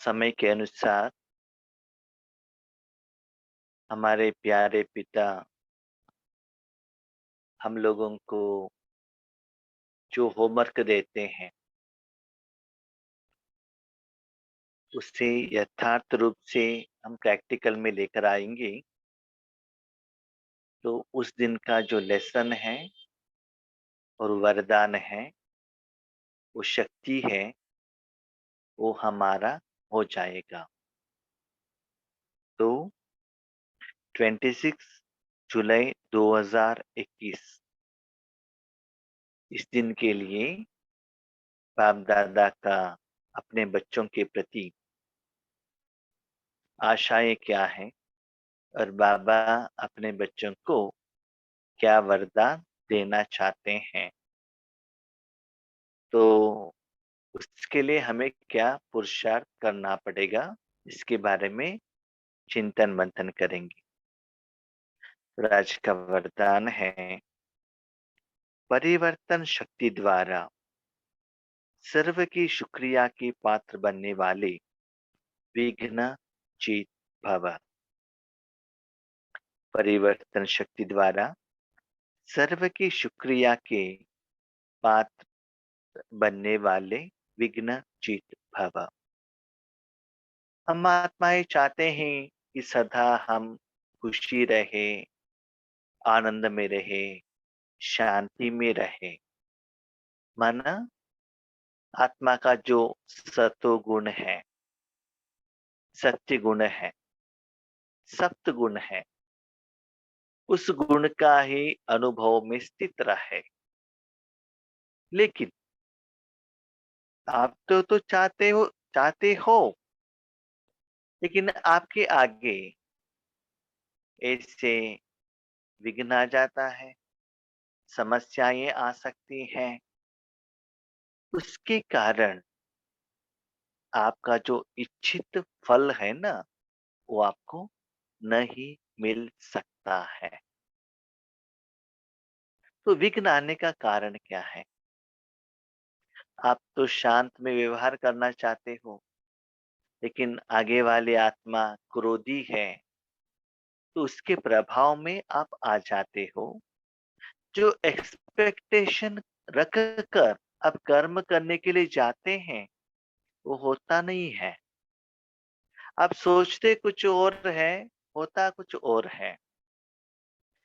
समय के अनुसार हमारे प्यारे पिता हम लोगों को जो होमवर्क देते हैं उसे यथार्थ रूप से हम प्रैक्टिकल में लेकर आएंगे तो उस दिन का जो लेसन है और वरदान है, वो शक्ति है, वो हमारा हो जाएगा। तो 26 जुलाई 2021 इस दिन के लिए बाप दादा का अपने बच्चों के प्रति आशाएं क्या है और बाबा अपने बच्चों को क्या वरदान देना चाहते हैं, तो उसके लिए हमें क्या पुरुषार्थ करना पड़ेगा, इसके बारे में चिंतन मंथन करेंगे। तो आज का वरदान है, परिवर्तन शक्ति द्वारा सर्व की शुक्रिया के पात्र बनने वाले विघ्न जीत भव। परिवर्तन शक्ति द्वारा सर्व की शुक्रिया के पात्र बनने वाले विघ्न जीत भव। हम आत्माएं चाहते हैं कि सदा हम खुशी रहे, आनंद में रहे, शांति में रहे। माना आत्मा का जो सतो गुण है, सत्य गुण है, सप्त गुण है, उस गुण का ही अनुभव में स्थित रहे। लेकिन आप तो चाहते हो, लेकिन आपके आगे ऐसे विघ्न आ जाता है, समस्याएं आ सकती हैं। उसके कारण आपका जो इच्छित फल है ना, वो आपको नहीं मिल सकता है। तो विघ्न आने का कारण क्या है? आप तो शांत में व्यवहार करना चाहते हो, लेकिन आगे वाली आत्मा क्रोधी है, तो उसके प्रभाव में आप आ जाते हो। जो एक्सपेक्टेशन रख कर आप कर्म करने के लिए जाते हैं, वो होता नहीं है। आप सोचते कुछ और है, होता कुछ और है।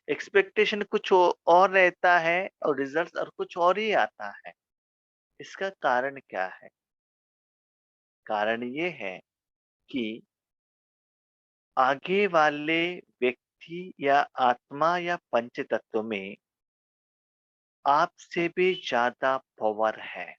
एक्सपेक्टेशन कुछ और रहता है और रिजल्ट और कुछ और ही आता है। इसका कारण क्या है? कारण ये है कि आगे वाले व्यक्ति या आत्मा या पंच तत्व में आपसे भी ज्यादा पावर है।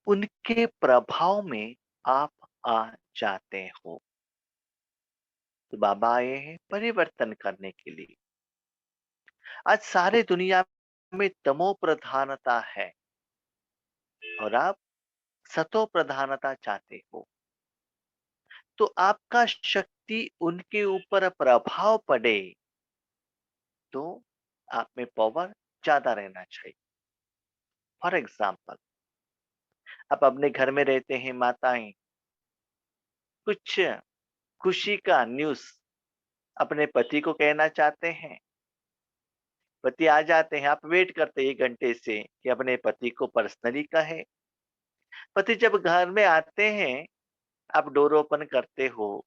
उनके प्रभाव में आप आ जाते हो। तो बाबा आए हैं परिवर्तन करने के लिए। आज सारे दुनिया में तमो प्रधानता है और आप सतो प्रधानता चाहते हो। तो आपका शक्ति उनके ऊपर प्रभाव पड़े तो आप में पावर ज्यादा रहना चाहिए। फॉर एग्जाम्पल, आप अपने घर में रहते हैं, माताएं कुछ खुशी का न्यूज़ अपने पति को कहना चाहते हैं, पति आ जाते हैं, आप वेट करते हैं 1 घंटे से कि अपने पति को पर्सनली कहे। पति जब घर में आते हैं, आप डोर ओपन करते हो,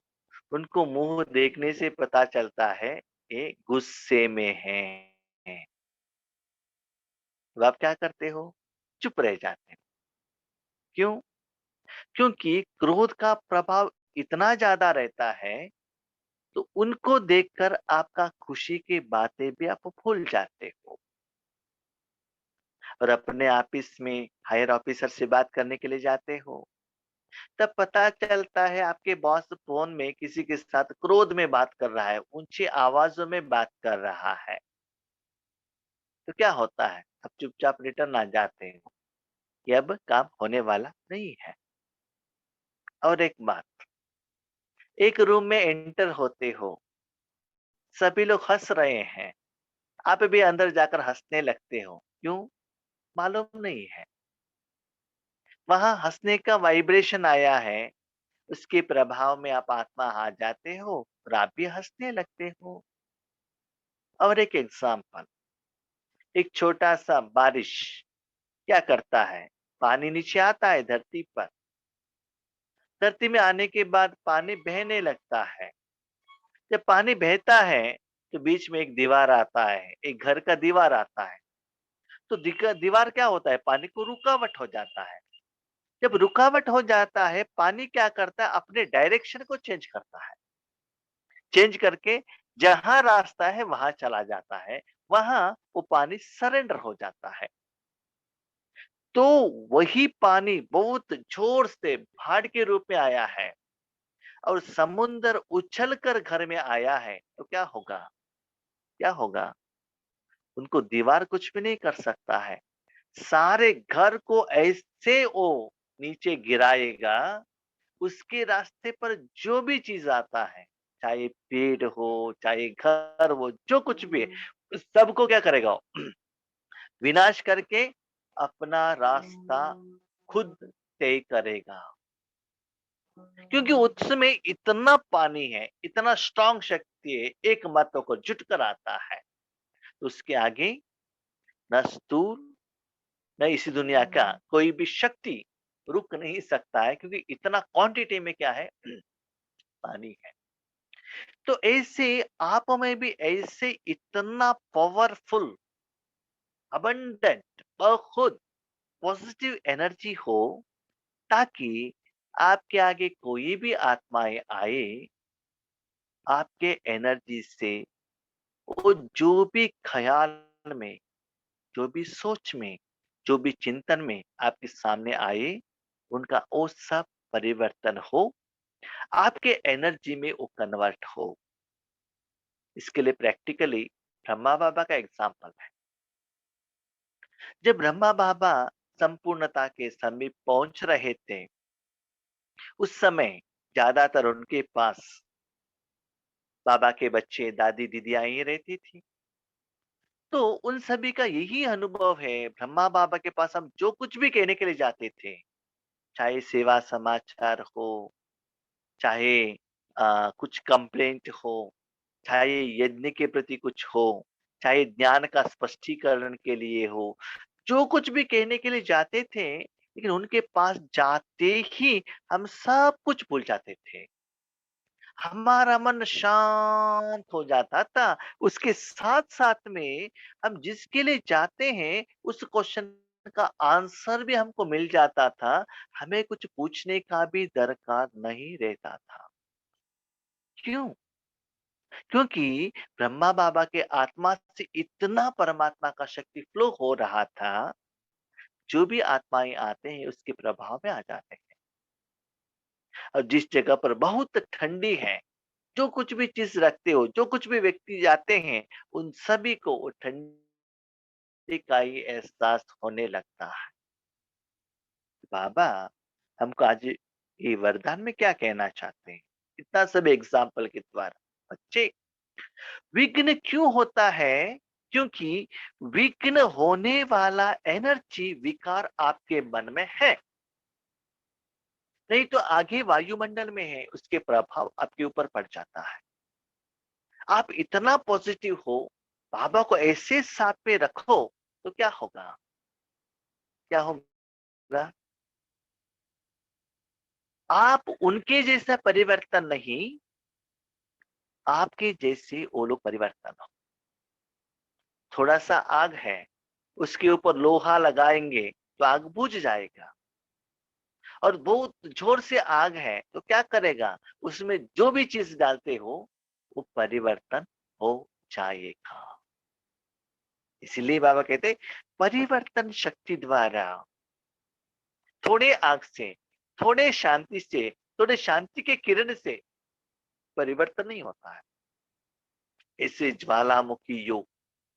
उनको मुंह देखने से पता चलता है ये गुस्से में हैं। तो आप क्या करते हो? चुप रह जाते हो। क्यों? क्योंकि क्रोध का प्रभाव इतना ज्यादा रहता है, तो उनको देखकर आपका खुशी की बातें भी आप भूल जाते हो और अपने ऑफिस में हायर ऑफिसर से बात करने के लिए जाते हो। तब पता चलता है आपके बॉस फोन में किसी के साथ क्रोध में बात कर रहा है, ऊंची आवाजों में बात कर रहा है। तो क्या होता है? आप चुपचाप रिटर्न आ जाते हो कि अब काम होने वाला नहीं है। और एक बात, एक रूम में एंटर होते हो, सभी लोग हंस रहे हैं, आप भी अंदर जाकर हंसने लगते हो। क्यों? मालूम नहीं है। वहां हंसने का वाइब्रेशन आया है, उसके प्रभाव में आप आत्मा आ जाते हो और आप भी हंसने लगते हो। और एक एग्जाम्पल, एक छोटा सा बारिश क्या करता है? पानी नीचे आता है धरती पर। धरती में आने के बाद पानी बहने लगता है। जब पानी बहता है तो बीच में एक दीवार आता है, एक घर का दीवार आता है। तो दीवार क्या होता है? पानी को रुकावट हो जाता है। जब रुकावट हो जाता है, पानी क्या करता है? अपने डायरेक्शन को चेंज करता है। चेंज करके जहां रास्ता है वहां चला जाता है। वहां वो पानी सरेंडर हो जाता है। तो वही पानी बहुत जोर से बाढ़ के रूप में आया है और समुद्र उछल कर घर में आया है, तो क्या होगा? क्या होगा? उनको दीवार कुछ भी नहीं कर सकता है। सारे घर को ऐसे वो नीचे गिराएगा, उसके रास्ते पर जो भी चीज आता है, चाहे पेड़ हो, चाहे घर हो, जो कुछ भी है, उस सबको क्या करेगा वो? विनाश करके अपना रास्ता खुद तय करेगा। क्योंकि उसमें इतना पानी है, इतना स्ट्रांग शक्ति है, एक मत को जुट कर आता है। तो उसके आगे न स्तूल, न इसी दुनिया का कोई भी शक्ति रुक नहीं सकता है, क्योंकि इतना क्वांटिटी में क्या है? पानी है। तो ऐसे आप में भी ऐसे इतना पावरफुल, अबंडेंट, बहुत पॉजिटिव एनर्जी हो, ताकि आपके आगे कोई भी आत्माएं आए, आपके एनर्जी से वो जो भी ख्याल में, जो भी सोच में, जो भी चिंतन में आपके सामने आए, उनका वो सब परिवर्तन हो, आपके एनर्जी में वो कन्वर्ट हो। इसके लिए प्रैक्टिकली ब्रह्मा बाबा का एग्जाम्पल है। जब ब्रह्मा बाबा संपूर्णता के समीप पहुंच रहे थे, उस समय ज्यादातर उनके पास बाबा के बच्चे, दादी, दीदियां ही रहती थी। तो उन सभी का यही अनुभव है, ब्रह्मा बाबा के पास हम जो कुछ भी कहने के लिए जाते थे, चाहे सेवा समाचार हो, चाहे कुछ कंप्लेंट हो, चाहे यज्ञ के प्रति कुछ हो, चाहे ज्ञान का स्पष्टीकरण के लिए हो, जो कुछ भी कहने के लिए जाते थे, लेकिन उनके पास जाते ही हम सब कुछ भूल जाते थे। हमारा मन शांत हो जाता था। उसके साथ-साथ में हम जिसके लिए जाते हैं, उस क्वेश्चन का आंसर भी हमको मिल जाता था। हमें कुछ पूछने का भी दरकार नहीं रहता था। क्यों? क्योंकि ब्रह्मा बाबा के आत्मा से इतना परमात्मा का शक्ति फ्लो हो रहा था, जो भी आत्माएं आते हैं उसके प्रभाव में आ जाते हैं। और जिस जगह पर बहुत ठंडी है, जो कुछ भी चीज रखते हो, जो कुछ भी व्यक्ति जाते हैं, उन सभी को वो ठंडी का ही एहसास होने लगता है। बाबा हमको आज ये वरदान में क्या कहना चाहते हैं? इतना सब एग्जाम्पल के द्वारा, बच्चे, विघ्न क्यों होता है? क्योंकि विघ्न होने वाला एनर्जी विकार आपके मन में है। नहीं तो आगे वायुमंडल में है, उसके प्रभाव आपके ऊपर पड़ जाता है। आप इतना पॉजिटिव हो, बाबा को ऐसे साथ में रखो, तो क्या होगा? क्या होगा? आप उनके जैसा परिवर्तन नहीं, आपके जैसे वो लोग परिवर्तन हो। थोड़ा सा आग है, उसके ऊपर लोहा लगाएंगे तो आग बुझ जाएगा। और बहुत जोर से आग है तो क्या करेगा? उसमें जो भी चीज डालते हो वो परिवर्तन हो जाएगा। इसलिए बाबा कहते, परिवर्तन शक्ति द्वारा, थोड़े आग से, थोड़े शांति से, थोड़े शांति के किरण से परिवर्तन नहीं होता है। ऐसे ज्वालामुखी योग,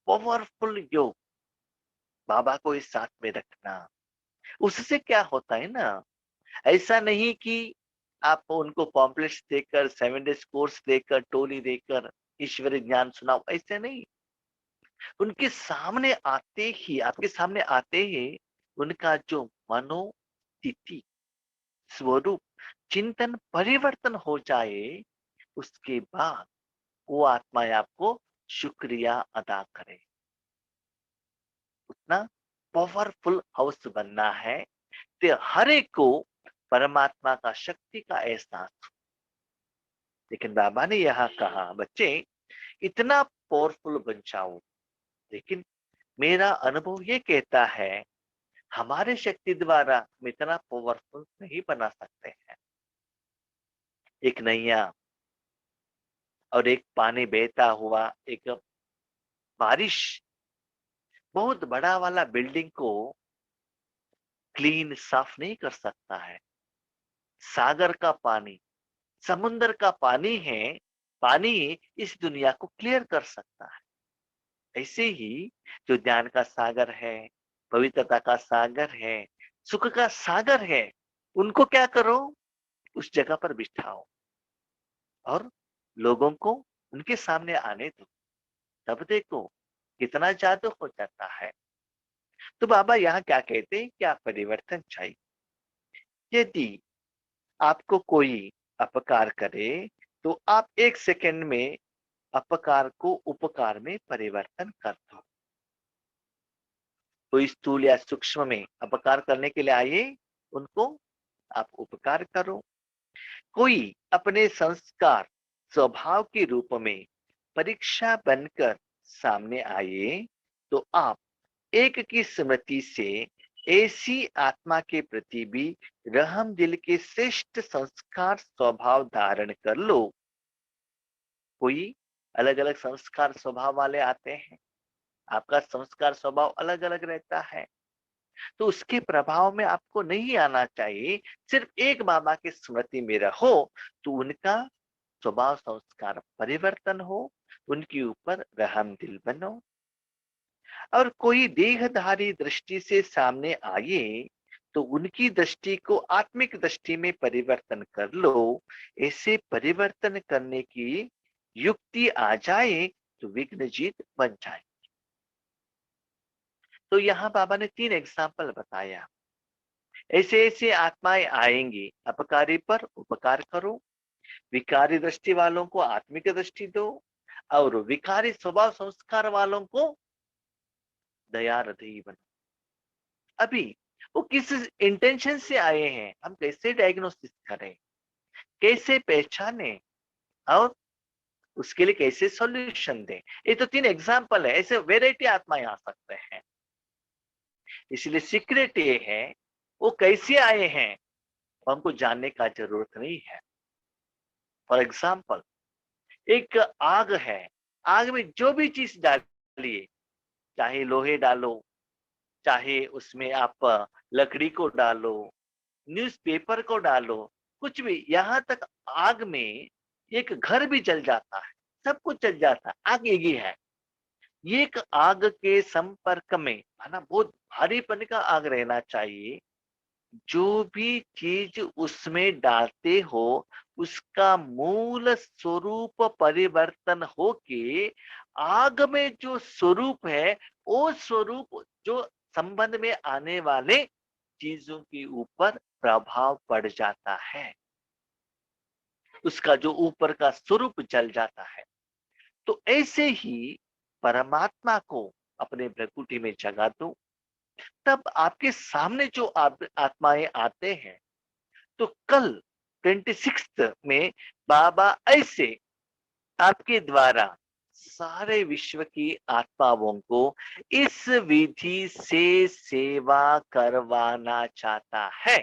पावरफुल योग, बाबा को इस साथ में रखना, उससे क्या होता है ना, ऐसा नहीं कि आप उनको पॉम्पलेट्स देकर, 7 डेज कोर्स देकर, टोली देकर ईश्वरीय ज्ञान सुनाओ, ऐसे नहीं। उनके सामने आते ही, आपके सामने आते ही उनका जो मनोस्थिति, स्वरूप, चिंतन परिवर्तन हो जाए, उसके बाद वो आत्माएं आपको शुक्रिया अदा करे। उतना पावरफुल हाउस बनना है तो हर एक को परमात्मा का शक्ति का एहसास हो। लेकिन बाबा ने यहाँ कहा, बच्चे इतना पावरफुल बन जाओ, लेकिन मेरा अनुभव ये कहता है हमारे शक्ति द्वारा हम इतना पावरफुल नहीं बना सकते हैं। एक नैया और एक पानी बहता हुआ, एक बारिश बहुत बड़ा वाला बिल्डिंग को क्लीन साफ नहीं कर सकता है। सागर का पानी, समुद्र का पानी है, पानी इस दुनिया को क्लियर कर सकता है। ऐसे ही जो ज्ञान का सागर है, पवित्रता का सागर है, सुख का सागर है, उनको क्या करो, उस जगह पर बिठाओ और लोगों को उनके सामने आने दो। तब देखो कितना जादू हो जाता है। तो बाबा यहाँ क्या कहते हैं, क्या परिवर्तन चाहिए। यदि आपको कोई अपकार करे तो आप 1 सेकंड में अपकार को उपकार में परिवर्तन कर दो। कोई स्थूल या सूक्ष्म में अपकार करने के लिए आए, उनको आप उपकार करो। कोई अपने संस्कार स्वभाव के रूप में परीक्षा बनकर सामने आए, तो आप एक की स्मृति से ऐसी आत्मा के प्रति भी रहम दिल के श्रेष्ठ संस्कार स्वभाव धारण कर लो। कोई अलग अलग संस्कार स्वभाव वाले आते हैं, आपका संस्कार स्वभाव अलग अलग रहता है, तो उसके प्रभाव में आपको नहीं आना चाहिए। सिर्फ एक बाबा की स्मृति में रहो तो उनका स्वभाव संस्कार परिवर्तन हो, उनके ऊपर रहम दिल बनो। और कोई देहधारी दृष्टि से सामने आए तो उनकी दृष्टि को आत्मिक दृष्टि में परिवर्तन कर लो। ऐसे परिवर्तन करने की युक्ति आ जाए तो विघ्न जीत बन जाए। तो यहाँ बाबा ने 3 एग्जाम्पल बताया। ऐसे ऐसे आत्माएं आएंगी, अपकारी पर उपकार करो, विकारी दृष्टि वालों को आत्मिक दृष्टि दो, और विकारी स्वभाव संस्कार वालों को दया हृदयी बनो। अभी वो किस इंटेंशन से आए हैं, हम कैसे डायग्नोसिस करें, कैसे पहचाने, और उसके लिए कैसे सॉल्यूशन दें। ये तो 3 एग्जाम्पल है, ऐसे वेराइटी आत्माएं आ सकते हैं। इसलिए सीक्रेट ये है वो कैसे आए हैं, हमको जानने का जरूरत नहीं है। फॉर एग्जाम्पल, एक आग है, आग में जो भी चीज डालिए, चाहे लोहे डालो, चाहे उसमें आप लकड़ी को डालो, न्यूज़पेपर को डालो, कुछ भी, यहाँ तक आग में एक घर भी जल जाता है, सब कुछ जल जाता है, आग एक ही है। ये एक आग के संपर्क में है ना, बहुत भारीपन का आग रहना चाहिए। जो भी चीज उसमें डालते हो उसका मूल स्वरूप परिवर्तन होके आग में जो स्वरूप है, वो स्वरूप जो संबंध में आने वाले चीजों के ऊपर प्रभाव पड़ जाता है, उसका जो ऊपर का स्वरूप जल जाता है। तो ऐसे ही परमात्मा को अपने भ्रकुटी में जगा दो, तब आपके सामने जो आत्माएं आते हैं, तो कल 26 में बाबा ऐसे आपके द्वारा सारे विश्व की आत्माओं को इस विधि से सेवा करवाना चाहता है।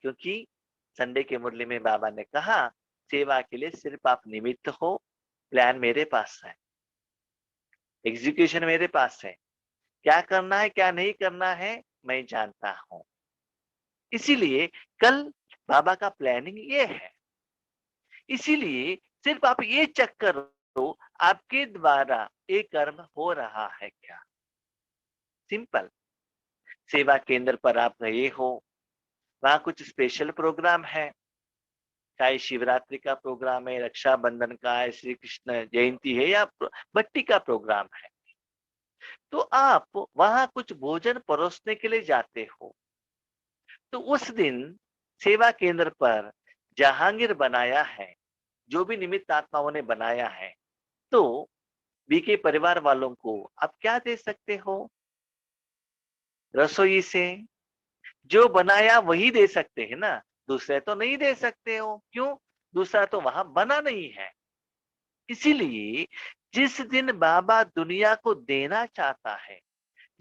क्योंकि संडे के मुरली में बाबा ने कहा, सेवा के लिए सिर्फ आप निमित्त हो, प्लान मेरे पास है, एग्जीक्यूशन मेरे पास है, क्या करना है क्या नहीं करना है मैं जानता हूं। इसीलिए कल बाबा का प्लानिंग ये है। इसीलिए सिर्फ आप ये चेक करो आपके द्वारा ये कर्म हो रहा है क्या। सिंपल। सेवा केंद्र पर आप गए हो, वहां कुछ स्पेशल प्रोग्राम है, चाहे शिवरात्रि का प्रोग्राम है, रक्षाबंधन का है, श्री कृष्ण जयंती है या भट्टी का प्रोग्राम है, तो आप वहां कुछ भोजन परोसने के लिए जाते हो। तो उस दिन सेवा केंद्र पर जहांगीर बनाया है, जो भी निमित्त आत्माओं ने बनाया है, तो बीके परिवार वालों को आप क्या दे सकते हो? रसोई से जो बनाया वही दे सकते हैं ना, दूसरे तो नहीं दे सकते हो। क्यों? दूसरा तो वहां बना नहीं है। इसीलिए जिस दिन बाबा दुनिया को देना चाहता है,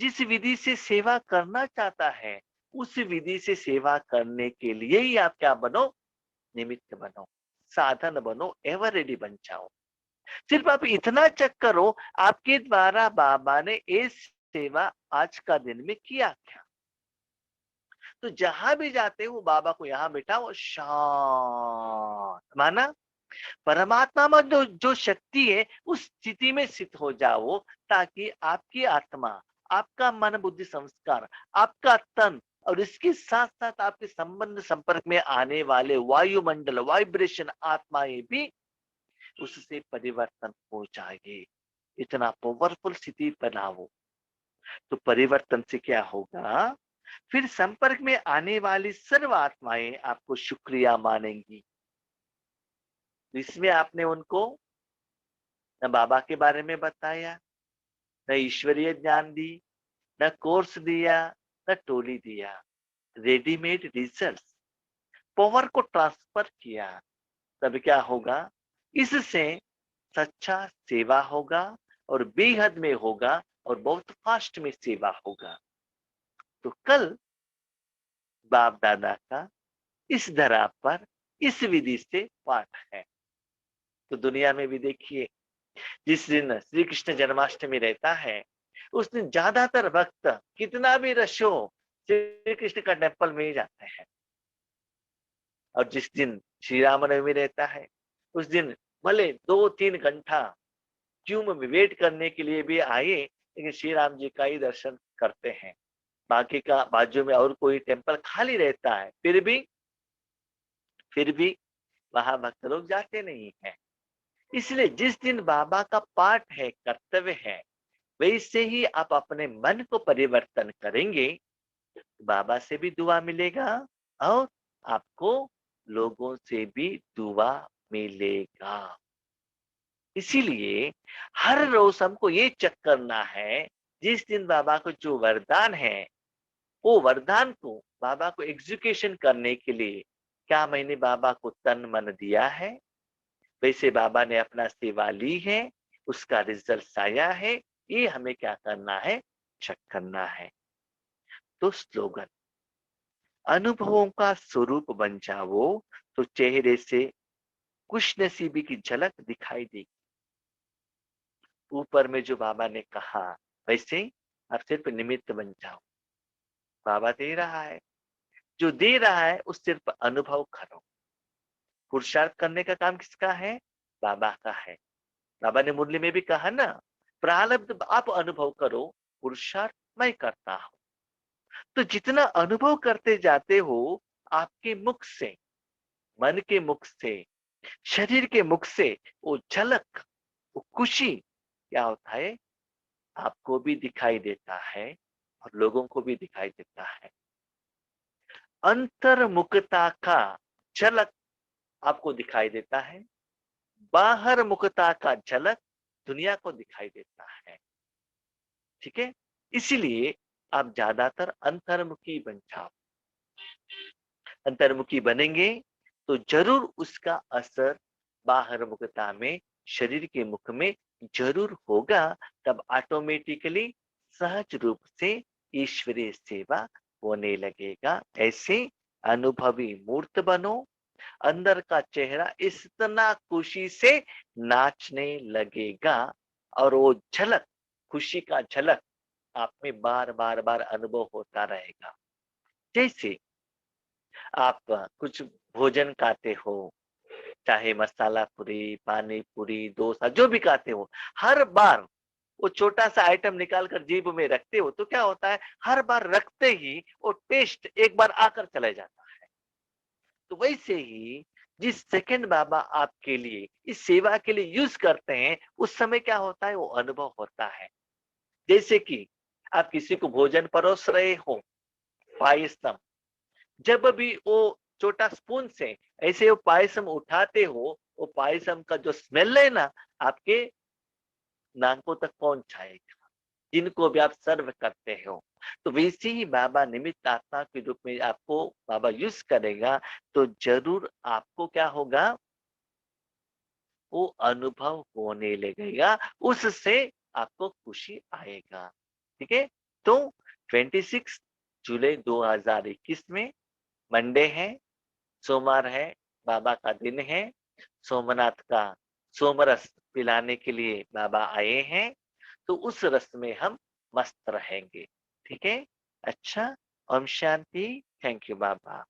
जिस विधि से सेवा करना चाहता है, उस विधि से सेवा करने के लिए ही आप क्या बनो? निमित्त बनो, साधन बनो, एवर रेडी बन जाओ। सिर्फ आप इतना चेक करो, आपके द्वारा बाबा ने ये सेवा आज का दिन में किया क्या। तो जहां भी जाते हो बाबा को यहाँ बिठाओ, शांत माना, परमात्मा में जो जो शक्ति है उस स्थिति में स्थित हो जाओ, ताकि आपकी आत्मा, आपका मन बुद्धि संस्कार, आपका तन और इसके साथ साथ आपके संबंध संपर्क में आने वाले वायुमंडल वाइब्रेशन आत्माएं भी उससे परिवर्तन हो जाएगी। इतना पावरफुल स्थिति बनाओ, तो परिवर्तन से क्या होगा? फिर संपर्क में आने वाली सर्व आत्माएं आपको शुक्रिया मानेंगी। इसमें आपने उनको न बाबा के बारे में बताया, न ईश्वरीय ज्ञान दी, न कोर्स दिया, न टोली दिया, रेडीमेड रिजल्ट, पावर को ट्रांसफर किया। तब क्या होगा? इससे सच्चा सेवा होगा और बेहद में होगा और बहुत फास्ट में सेवा होगा। तो कल बाप दादा का इस धरा पर इस विधि से पाठ है। तो दुनिया में भी देखिए, जिस दिन श्री कृष्ण जन्माष्टमी रहता है, उस दिन ज्यादातर भक्त कितना भी रश हो, श्री कृष्ण का टेम्पल में ही जाते हैं। और जिस दिन श्री रामनवमी रहता है, उस दिन भले 2-3 घंटा क्यों में वेट करने के लिए भी आए, लेकिन श्री राम जी का ही दर्शन करते हैं। बाकी का बाजू में और कोई टेम्पल खाली रहता है, फिर भी वहां भक्त लोग जाते नहीं है। इसलिए जिस दिन बाबा का पाठ है, कर्तव्य है, वैसे ही आप अपने मन को परिवर्तन करेंगे, बाबा से भी दुआ मिलेगा और आपको लोगों से भी दुआ मिलेगा। इसीलिए हर रोज हमको ये चेक करना है, जिस दिन बाबा को जो वरदान है, वो वरदान को बाबा को एग्जीक्यूशन करने के लिए क्या मैंने बाबा को तन मन दिया है? वैसे बाबा ने अपना सेवा ली है, उसका रिजल्ट आया है, ये हमें क्या करना है? चेक करना है। तो स्लोगन, अनुभवों का स्वरूप बन जाओ, तो चेहरे से खुश नसीबी की झलक दिखाई देगी। ऊपर में जो बाबा ने कहा, वैसे ही आप सिर्फ निमित्त बन जाओ। बाबा दे रहा है, जो दे रहा है उस सिर्फ अनुभव करो। पुरुषार्थ करने का काम किसका है? बाबा का है। बाबा ने मुरली में भी कहा ना, प्रारब्ध आप अनुभव करो, पुरुषार्थ मैं करता हूं। तो जितना अनुभव करते जाते हो, आपके मुख से, मन के मुख से, शरीर के मुख से वो झलक, वो खुशी क्या होता है? आपको भी दिखाई देता है और लोगों को भी दिखाई देता है। अंतर्मुखता का झलक आपको दिखाई देता है, बाहर मुखता का झलक दुनिया को दिखाई देता है। ठीक है? इसीलिए आप ज्यादातर अंतर्मुखी बन जाओ। अंतर्मुखी बनेंगे तो जरूर उसका असर बाहर मुखता में, शरीर के मुख में जरूर होगा। तब ऑटोमेटिकली सहज रूप से ईश्वरीय सेवा होने लगेगा। ऐसे अनुभवी मूर्त बनो, अंदर का चेहरा इतना खुशी से नाचने लगेगा और वो झलक, खुशी का झलक आप में बार बार बार अनुभव होता रहेगा। जैसे आप कुछ भोजन खाते हो, चाहे मसाला पूरी, पानी पूरी, डोसा, जो भी खाते हो, हर बार वो छोटा सा आइटम निकाल कर जीभ में रखते हो, तो क्या होता है? हर बार रखते ही वो टेस्ट एक बार आकर चला जाता है। तो वैसे ही जिस सेकंड बाबा आपके लिए इस सेवा के लिए यूज करते हैं, उस समय क्या होता है वो अनुभव होता है। जैसे कि आप किसी को भोजन परोस रहे हो, पायसम, जब भी वो छोटा स्पून से ऐसे वो पायसम उठाते हो, वो पायसम का जो स्मेल है ना, आपके नाकों तक पहुंच जाएगा, जिनको भी आप सर्व करते हो। तो वैसे ही बाबा निमित्त आत्मा के रूप में आपको बाबा यूज करेगा, तो जरूर आपको क्या होगा, वो अनुभव होने लगेगा, उससे आपको खुशी आएगा। ठीक है। तो 26 जुलाई 2021 में मंडे है, सोमवार है, बाबा का दिन है, सोमनाथ का सोमरस पिलाने के लिए बाबा आए हैं, तो उस रस में हम मस्त रहेंगे। ठीक है। अच्छा। ओम शांति। Thank you Baba.